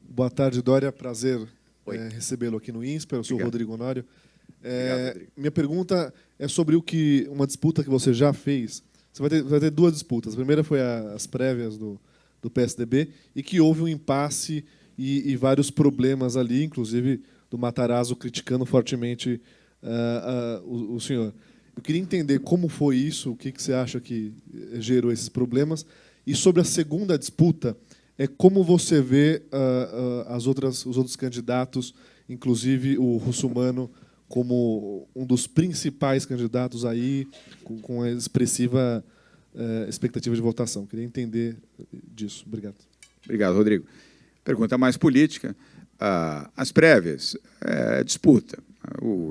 Boa tarde, Dória. Prazer Recebê-lo aqui no INSPER. Eu sou o Rodrigo Honório. Obrigado, Rodrigo. Minha pergunta é sobre uma disputa que você já fez. Você vai ter duas disputas. A primeira foi as prévias do PSDB, e que houve um impasse e vários problemas ali, inclusive do Matarazzo criticando fortemente o senhor. Eu queria entender como foi isso, o que você acha que gerou esses problemas. E sobre a segunda disputa, como você vê os outros candidatos, inclusive o Russumano, como um dos principais candidatos aí, com a expressiva expectativa de votação. Queria entender disso. Obrigado. Obrigado, Rodrigo. Pergunta mais política. As prévias, disputa.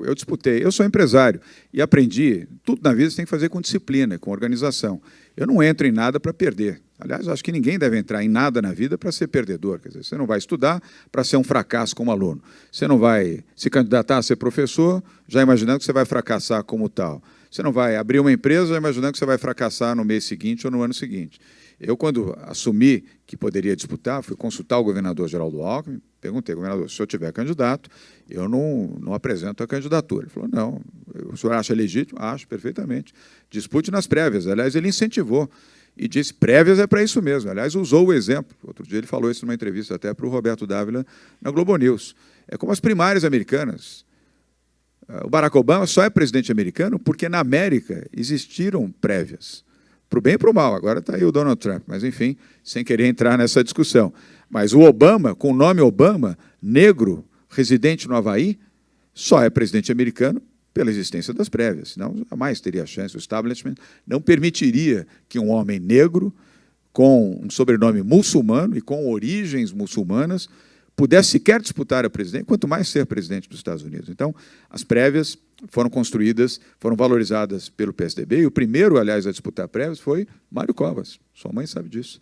Eu disputei. Eu sou empresário e aprendi, tudo na vida você tem que fazer com disciplina, com organização. Eu não entro em nada para perder. Aliás, acho que ninguém deve entrar em nada na vida para ser perdedor. Quer dizer, você não vai estudar para ser um fracasso como aluno. Você não vai se candidatar a ser professor já imaginando que você vai fracassar como tal. Você não vai abrir uma empresa já imaginando que você vai fracassar no mês seguinte ou no ano seguinte. Eu, quando assumi que poderia disputar, fui consultar o governador Geraldo Alckmin, perguntei, governador, se eu tiver candidato, eu não apresento a candidatura. Ele falou, não, o senhor acha legítimo? Acho, perfeitamente. Dispute nas prévias. Aliás, ele incentivou e disse, prévias é para isso mesmo. Aliás, usou o exemplo. Outro dia ele falou isso numa entrevista até para o Roberto Dávila na Globo News. É como as primárias americanas. O Barack Obama só é presidente americano porque na América existiram prévias. Para o bem e para o mal. Agora está aí o Donald Trump, mas, enfim, sem querer entrar nessa discussão. Mas o Obama, com o nome Obama, negro, residente no Havaí, só é presidente americano pela existência das prévias, senão jamais teria chance. O establishment não permitiria que um homem negro, com um sobrenome muçulmano e com origens muçulmanas, pudesse sequer disputar a presidência, quanto mais ser presidente dos Estados Unidos. Então, as prévias foram construídas, foram valorizadas pelo PSDB, e o primeiro, aliás, a disputar prévias foi Mário Covas. Sua mãe sabe disso.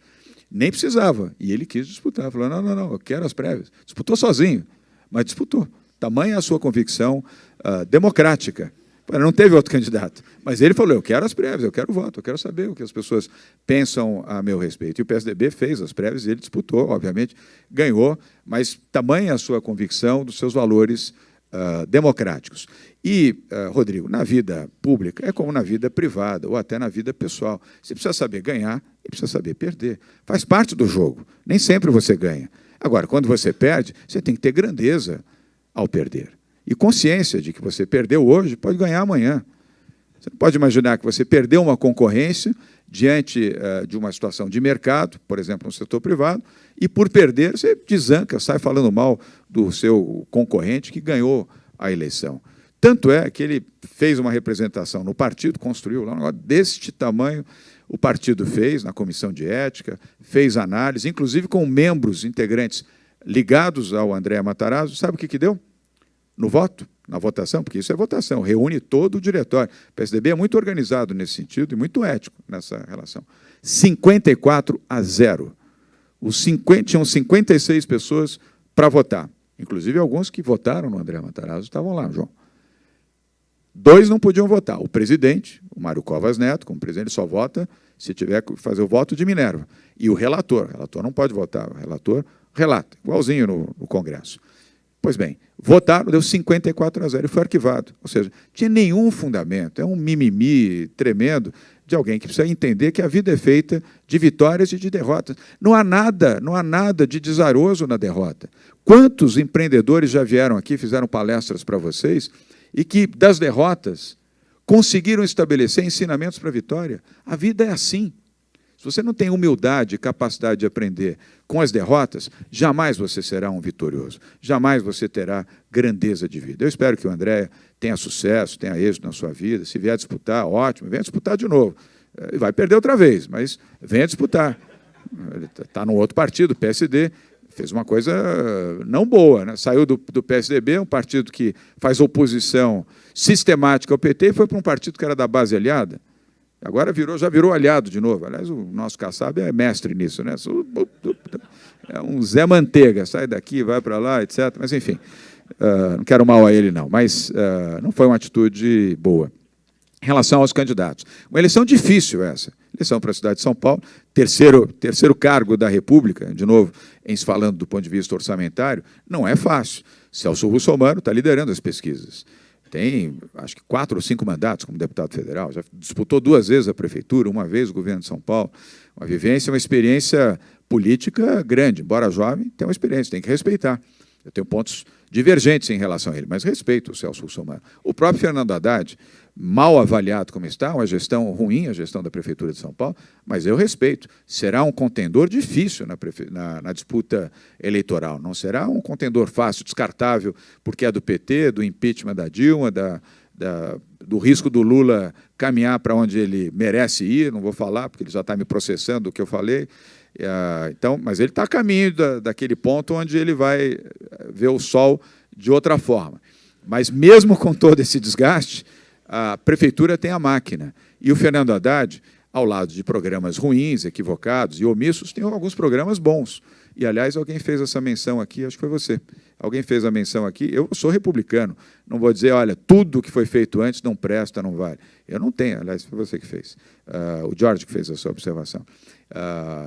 Nem precisava, e ele quis disputar. Falou, não, eu quero as prévias. Disputou sozinho, mas disputou. Tamanha a sua convicção democrática. Não teve outro candidato, mas ele falou, eu quero as prévias, eu quero o voto, eu quero saber o que as pessoas pensam a meu respeito. E o PSDB fez as prévias e ele disputou, obviamente, ganhou, mas tamanha a sua convicção dos seus valores democráticos. E, Rodrigo, na vida pública é como na vida privada ou até na vida pessoal. Você precisa saber ganhar e precisa saber perder. Faz parte do jogo. Nem sempre você ganha. Agora, quando você perde, você tem que ter grandeza ao perder. E consciência de que você perdeu hoje, pode ganhar amanhã. Você não pode imaginar que você perdeu uma concorrência diante de uma situação de mercado, por exemplo, no setor privado, e por perder, você desanca, sai falando mal do seu concorrente que ganhou a eleição. Tanto é que ele fez uma representação no partido, construiu lá um negócio deste tamanho, o partido fez, na comissão de ética, fez análise, inclusive com membros integrantes ligados ao André Matarazzo. Sabe o que deu? No voto, na votação, porque isso é votação, reúne todo o diretório. O PSDB é muito organizado nesse sentido e muito ético nessa relação. 54-0. Tinham 56 pessoas para votar, inclusive alguns que votaram no André Matarazzo estavam lá, João. 2 não podiam votar. O presidente, o Mário Covas Neto, como presidente, ele só vota se tiver que fazer o voto de Minerva. E o relator não pode votar, o relator relata, igualzinho no Congresso. Pois bem, votaram, deu 54-0 e foi arquivado. Ou seja, não tinha nenhum fundamento, é um mimimi tremendo de alguém que precisa entender que a vida é feita de vitórias e de derrotas. Não há nada de desaroso na derrota. Quantos empreendedores já vieram aqui, fizeram palestras para vocês, e que, das derrotas, conseguiram estabelecer ensinamentos para a vitória? A vida é assim. Se você não tem humildade e capacidade de aprender com as derrotas, jamais você será um vitorioso, jamais você terá grandeza de vida. Eu espero que o André tenha sucesso, tenha êxito na sua vida. Se vier disputar, ótimo, venha disputar de novo. Vai perder outra vez, mas venha disputar. Ele está num outro partido, PSD, fez uma coisa não boa, né? Saiu do PSDB, um partido que faz oposição sistemática ao PT, e foi para um partido que era da base aliada. Agora já virou aliado de novo. Aliás, o nosso Kassab é mestre nisso, né? É um Zé Manteiga, sai daqui, vai para lá, etc. Mas, enfim, não quero mal a ele, não. Mas não foi uma atitude boa. Em relação aos candidatos. Uma eleição difícil essa. Eleição para a cidade de São Paulo, terceiro cargo da República, de novo, em se falando do ponto de vista orçamentário, não é fácil. Celso Russomano está liderando as pesquisas. Tem, acho que 4 ou 5 mandatos como deputado federal, já disputou 2 vezes a prefeitura, 1 vez o governo de São Paulo. Uma vivência, uma experiência política grande, embora jovem, tem uma experiência, tem que respeitar. Eu tenho pontos divergentes em relação a ele, mas respeito o Celso Russomano. O próprio Fernando Haddad, mal avaliado como está, uma gestão ruim, a gestão da Prefeitura de São Paulo, mas eu respeito. Será um contendor difícil na disputa eleitoral, não será um contendor fácil, descartável, porque é do PT, do impeachment da Dilma, do risco do Lula caminhar para onde ele merece ir, não vou falar, porque ele já está me processando o que eu falei. Então, mas ele está a caminho daquele ponto onde ele vai ver o sol de outra forma. Mas, mesmo com todo esse desgaste, a prefeitura tem a máquina. E o Fernando Haddad, ao lado de programas ruins, equivocados e omissos, tem alguns programas bons. E, aliás, alguém fez essa menção aqui, acho que foi você. Alguém fez a menção aqui. Eu sou republicano. Não vou dizer, olha, tudo que foi feito antes não presta, não vale. Eu não tenho, aliás, foi você que fez. O Jorge que fez a sua observação.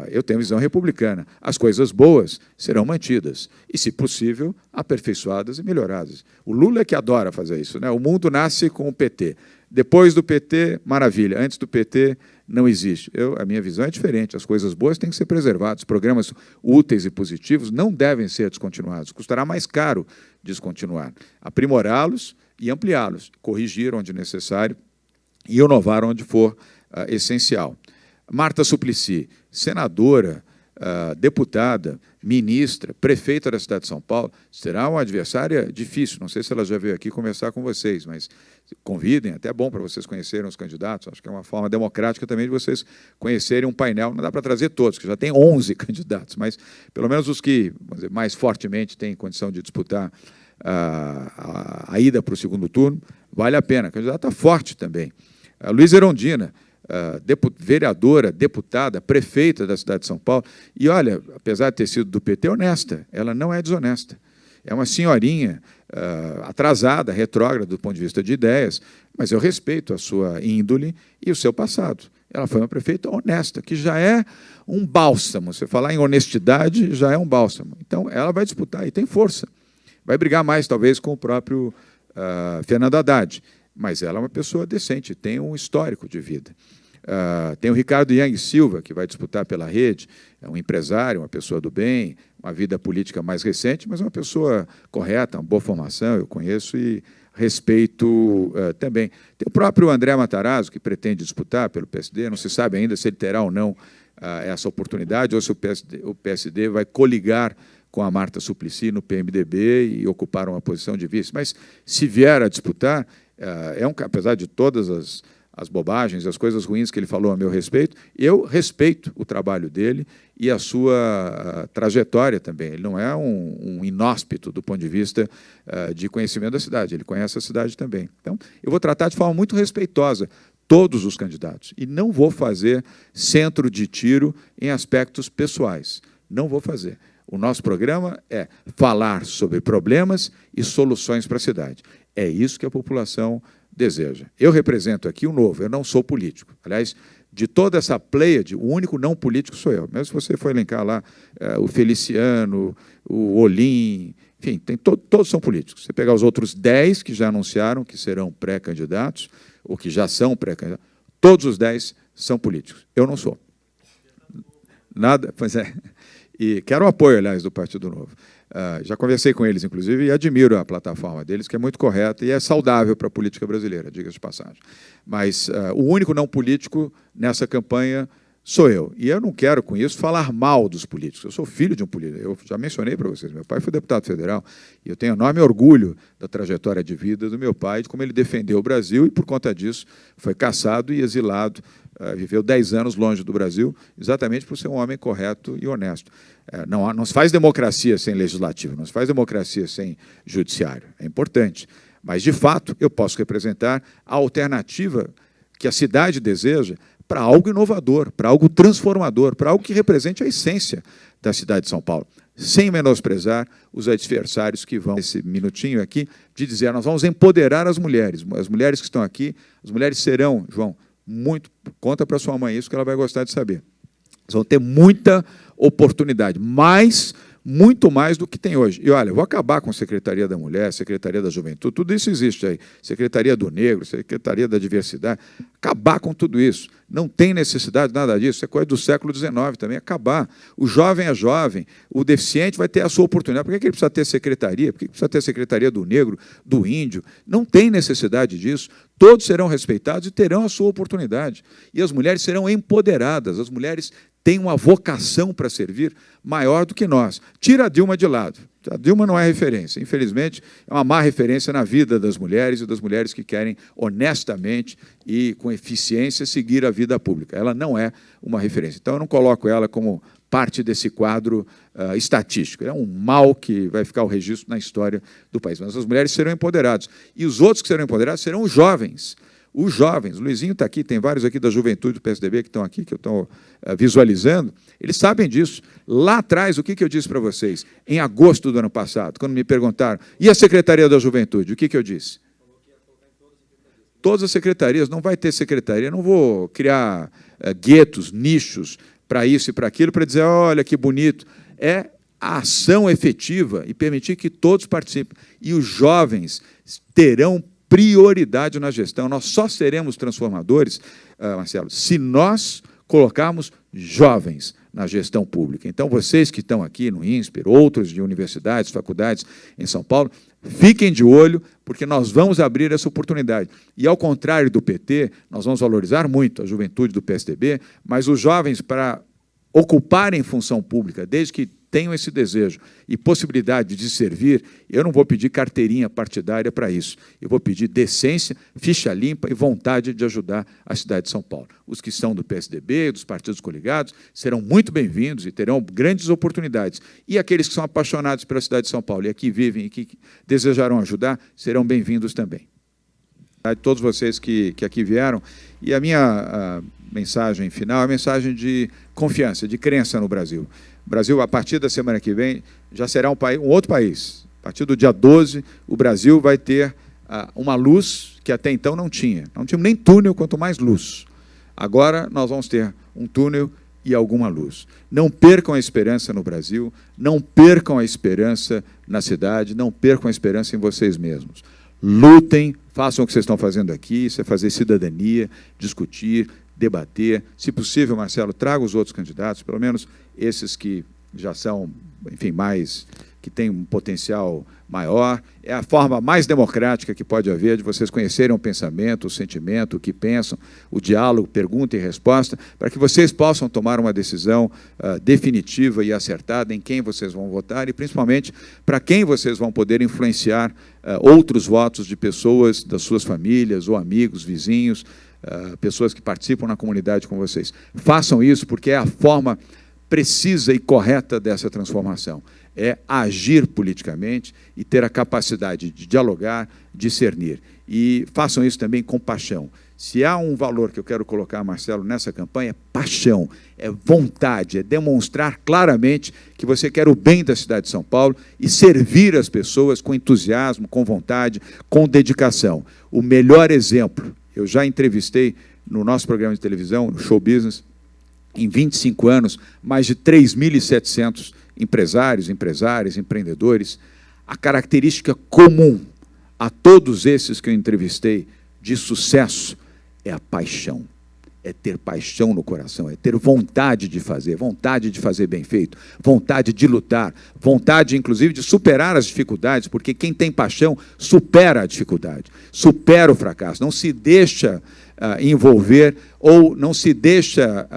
Eu tenho visão republicana. As coisas boas serão mantidas e, se possível, aperfeiçoadas e melhoradas. O Lula é que adora fazer isso, né? O mundo nasce com o PT. Depois do PT, maravilha. Antes do PT, não existe. A minha visão é diferente. As coisas boas têm que ser preservadas. Programas úteis e positivos não devem ser descontinuados. Custará mais caro descontinuar. Aprimorá-los e ampliá-los. Corrigir onde necessário e inovar onde for essencial. Marta Suplicy, senadora, deputada, ministra, prefeita da cidade de São Paulo, será uma adversária difícil. Não sei se ela já veio aqui conversar com vocês, mas convidem, até é bom para vocês conhecerem os candidatos. Acho que é uma forma democrática também de vocês conhecerem um painel. Não dá para trazer todos, que já tem 11 candidatos, mas pelo menos os que, vamos dizer, mais fortemente têm condição de disputar a ida para o segundo turno, vale a pena. A candidata forte também. A Luísa Erundina, vereadora, deputada, prefeita da cidade de São Paulo. E, olha, apesar de ter sido do PT, honesta, ela não é desonesta. É uma senhorinha atrasada, retrógrada do ponto de vista de ideias, mas eu respeito a sua índole e o seu passado. Ela foi uma prefeita honesta, que já é um bálsamo. Você falar em honestidade, já é um bálsamo. Então, ela vai disputar e tem força. Vai brigar mais, talvez, com o próprio Fernando Haddad. Mas ela é uma pessoa decente, tem um histórico de vida. Tem o Ricardo Yang Silva, que vai disputar pela rede, é um empresário, uma pessoa do bem, uma vida política mais recente, mas uma pessoa correta, uma boa formação, eu conheço e respeito também. Tem o próprio André Matarazzo, que pretende disputar pelo PSD, não se sabe ainda se ele terá ou não essa oportunidade, ou se o PSD vai coligar com a Marta Suplicy no PMDB e ocupar uma posição de vice. Mas, se vier a disputar, apesar de todas as bobagens, as coisas ruins que ele falou a meu respeito, eu respeito o trabalho dele e a sua trajetória também. Ele não é um inóspito do ponto de vista de conhecimento da cidade, ele conhece a cidade também. Então, eu vou tratar de forma muito respeitosa todos os candidatos e não vou fazer centro de tiro em aspectos pessoais. Não vou fazer. O nosso programa é falar sobre problemas e soluções para a cidade. É isso que a população deseja. Eu represento aqui o novo, eu não sou político. Aliás, de toda essa pleiade, o único não político sou eu. Mesmo se você for elencar lá o Feliciano, o Olim, enfim, todos são políticos. Você pegar os outros 10 que já anunciaram que serão pré-candidatos, ou que já são pré-candidatos, todos os 10 são políticos. Eu não sou. Nada, pois é. E quero o apoio, aliás, do Partido Novo. Já conversei com eles, inclusive, e admiro a plataforma deles, que é muito correta e é saudável para a política brasileira, diga-se de passagem. Mas o único não político nessa campanha sou eu. E eu não quero, com isso, falar mal dos políticos. Eu sou filho de um político. Eu já mencionei para vocês, meu pai foi deputado federal, e eu tenho enorme orgulho da trajetória de vida do meu pai, de como ele defendeu o Brasil, e, por conta disso, foi caçado e exilado. Viveu 10 anos longe do Brasil, exatamente por ser um homem correto e honesto. Não se faz democracia sem legislativo, não se faz democracia sem judiciário. É importante. Mas, de fato, eu posso representar a alternativa que a cidade deseja para algo inovador, para algo transformador, para algo que represente a essência da cidade de São Paulo. sem menosprezar os adversários que vão, esse minutinho aqui, de dizer, nós vamos empoderar as mulheres que estão aqui, as mulheres serão, João, conta para sua mãe isso que ela vai gostar de saber. Elas vão ter muita oportunidade, muito mais do que tem hoje. E, olha, eu vou acabar com a Secretaria da Mulher, Secretaria da Juventude, tudo isso existe aí. Secretaria do Negro, Secretaria da Diversidade. Acabar com tudo isso. Não tem necessidade de nada disso. Isso é coisa do século XIX também. Acabar. O jovem é jovem, o deficiente vai ter a sua oportunidade. Por que ele precisa ter secretaria? Por que precisa ter Secretaria do Negro, do Índio? Não tem necessidade disso. Todos serão respeitados e terão a sua oportunidade. E as mulheres serão empoderadas. As mulheres têm uma vocação para servir maior do que nós. Tira a Dilma de lado. A Dilma não é referência. Infelizmente, é uma má referência na vida das mulheres e das mulheres que querem honestamente e com eficiência seguir a vida pública. Ela não é uma referência. Então, eu não coloco ela como parte desse quadro estatístico. É um mal que vai ficar o registro na história do país. Mas as mulheres serão empoderadas. E os outros que serão empoderados serão os jovens. Os jovens, o Luizinho está aqui, tem vários aqui da juventude do PSDB que estão aqui, que eu estou visualizando, eles sabem disso. Lá atrás, o que eu disse para vocês? Em agosto do ano passado, quando me perguntaram, e a Secretaria da Juventude? O que eu disse? Todas as secretarias, não vai ter secretaria, não vou criar guetos, nichos para isso e para aquilo, para dizer, olha que bonito. É a ação efetiva e permitir que todos participem. E os jovens terão prioridade na gestão. Nós só seremos transformadores, Marcelo, se nós colocarmos jovens na gestão pública. Então, vocês que estão aqui no INSPER, outros de universidades, faculdades em São Paulo, fiquem de olho, porque nós vamos abrir essa oportunidade. E, ao contrário do PT, nós vamos valorizar muito a juventude do PSDB, mas os jovens, para ocuparem função pública, desde que tenham esse desejo e possibilidade de servir, eu não vou pedir carteirinha partidária para isso. Eu vou pedir decência, ficha limpa e vontade de ajudar a cidade de São Paulo. Os que são do PSDB, dos partidos coligados, serão muito bem-vindos e terão grandes oportunidades. E aqueles que são apaixonados pela cidade de São Paulo e aqui vivem e que desejarão ajudar, serão bem-vindos também. Todos vocês que aqui vieram. E a minha mensagem final é a mensagem de confiança, de crença no Brasil. O Brasil, a partir da semana que vem, já será um outro país. A partir do dia 12, o Brasil vai ter uma luz que até então não tinha. Não tinha nem túnel, quanto mais luz. Agora nós vamos ter um túnel e alguma luz. Não percam a esperança no Brasil, não percam a esperança na cidade, não percam a esperança em vocês mesmos. Lutem, façam o que vocês estão fazendo aqui, isso é fazer cidadania, discutir, debater. Se possível, Marcelo, traga os outros candidatos, pelo menos esses que já são, enfim, que têm um potencial maior. É a forma mais democrática que pode haver de vocês conhecerem o pensamento, o sentimento, o que pensam, o diálogo, pergunta e resposta, para que vocês possam tomar uma decisão definitiva e acertada em quem vocês vão votar e, principalmente, para quem vocês vão poder influenciar outros votos de pessoas das suas famílias ou amigos, vizinhos, pessoas que participam na comunidade com vocês. Façam isso, porque é a forma precisa e correta dessa transformação. É agir politicamente e ter a capacidade de dialogar, discernir. E façam isso também com paixão. Se há um valor que eu quero colocar, Marcelo, nessa campanha, é paixão, é vontade, é demonstrar claramente que você quer o bem da cidade de São Paulo e servir as pessoas com entusiasmo, com vontade, com dedicação. O melhor exemplo, eu já entrevistei no nosso programa de televisão, no Show Business, em 25 anos, mais de 3.700 empresários, empresárias, empreendedores. A característica comum a todos esses que eu entrevistei de sucesso é a paixão. É ter paixão no coração, é ter vontade de fazer bem feito, vontade de lutar, vontade, inclusive, de superar as dificuldades, porque quem tem paixão supera a dificuldade, supera o fracasso, não se deixa envolver ou não se deixa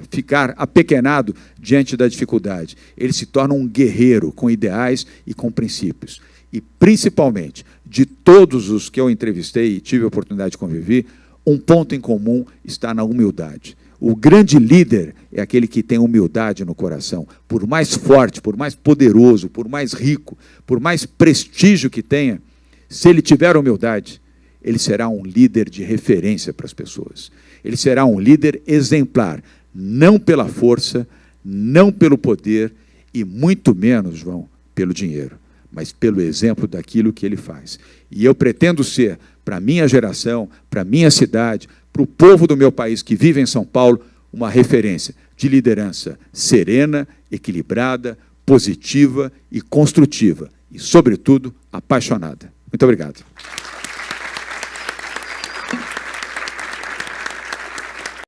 ficar apequenado diante da dificuldade. Ele se torna um guerreiro com ideais e com princípios. E, principalmente, de todos os que eu entrevistei e tive a oportunidade de conviver, um ponto em comum está na humildade. O grande líder é aquele que tem humildade no coração. Por mais forte, por mais poderoso, por mais rico, por mais prestígio que tenha, se ele tiver humildade, ele será um líder de referência para as pessoas. Ele será um líder exemplar, não pela força, não pelo poder, e muito menos, João, pelo dinheiro, mas pelo exemplo daquilo que ele faz. E eu pretendo ser, para a minha geração, para a minha cidade, para o povo do meu país que vive em São Paulo, uma referência de liderança serena, equilibrada, positiva e construtiva, e, sobretudo, apaixonada. Muito obrigado.